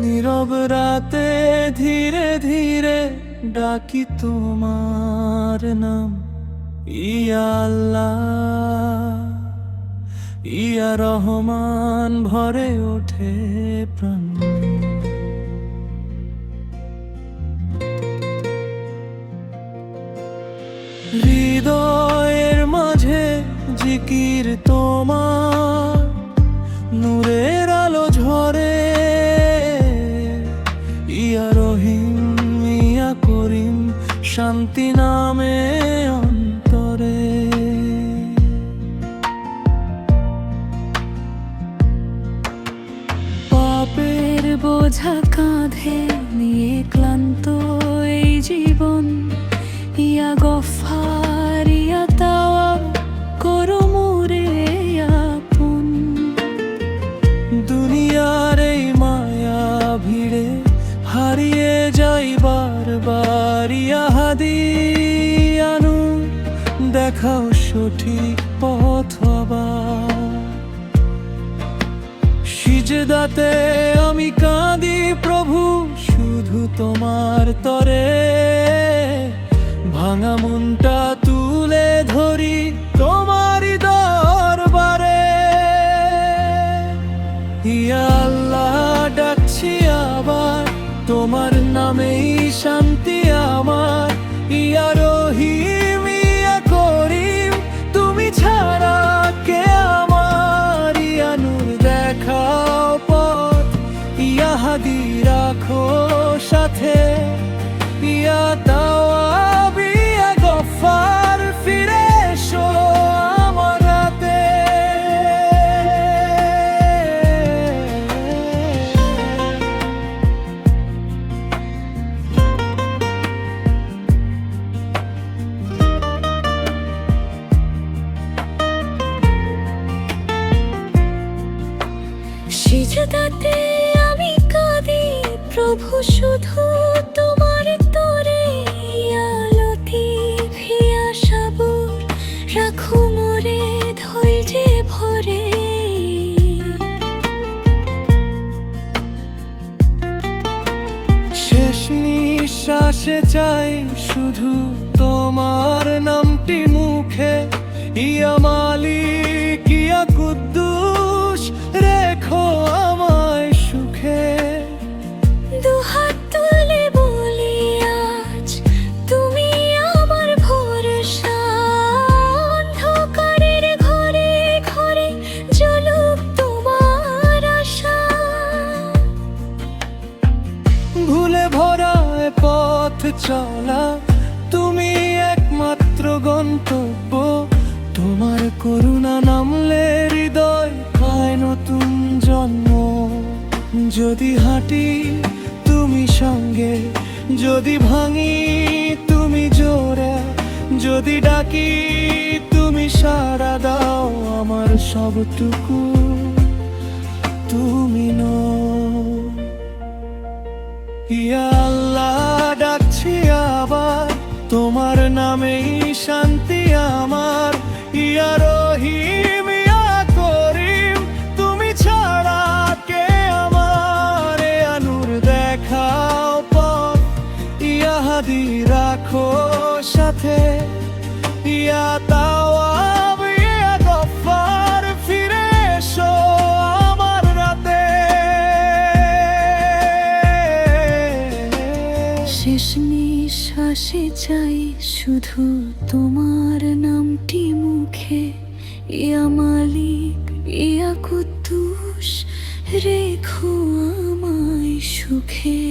নীরব রাতে ধীরে ধীরে ডাকি তোমার নাম, ইয়া আল্লাহ ইয়া রহমান, ভরে ওঠে প্রাণ। হৃদয়ের মাঝে জিকির তোমার, নূরের আলো ঝরে, ইয়া রহিম ইয়া করিম, শান্তি নামে অন্তরে। পাপের বোঝা কাঁধে নিয়ে ক্লান্ত এই জীবন, ইয়া গফফার ইয়া তাওয়াব, করো মোরে আপন। দুনিয়ার এই মায়া ভিড়ে হারিয়ে যাই বারবার, ইয়া হাদি ইয়া নূর, দেখাও সঠিক পথ আবার। সিজদাতে আমি কাঁদি প্রভু, শুধু তোমার তরে, ভাঙা মনটা তুলে ধরি তোমারই দরবারে। ইয়া আল্লাহ ডাকছি আবার, তোমার নামেই শান্তি আমার, ইয়া রহিম ইয়া করিম, তুমি ছাড়া কে আমার। ইয়া নূর দেখাও পথ, ইয়া হাদি রাখো সাথে, ইয়া তাওয়াব ইয়া গফফার, ফিরে এসো আমার রাতে। সিজদাতে আমি কাঁদি প্রভু, শুধু তোমার তরে, ইয়া লতিফ ইয়া সাবুর, রাখো মোরে ধৈর্যে ভরে। শেষ নিঃশ্বাসে চাই শুধু তোমার নামটি মুখে, ইয়া মালিক ইয়া কুদ্দুস, রেখো আমায় সুখে। দুহাত তুলে বলি আজ, তুমি আমার ভরসা, অন্ধকারের ঘরে ঘরে জ্বলুক তোমার আশা। ভুলে ভরা এ পথ চলা, তুমি একমাত্র গন্তব্য, তোমার করুণা নামলে হৃদয় পায় নতুন জন্ম। যদি হাঁটি তুমি সঙ্গে, যদি ভাঙি তুমি জোরে, যদি ডাকি তুমি সাড়া দাও, আমার সবটুকু তুমি নও। ইয়া আল্লাহ ডাকছি আবার, তোমার নামেই শান্তি আমার, ইয়া রহিম ইয়া করিম, তুমি ছাড়া কে আমার। ইয়া নূর দেখাও পথ, ইয়া হাদি রাখো সাথে, ইয়া তাওয়াব ইয়া গফফার, ফিরে এসো আমার রাতে। শেষ নিঃশ্বাসে চাই শুধু তোমার নামটি মুখে, ইয়া মালিক ইয়া কুদ্দুস, রেখো আমায় সুখে।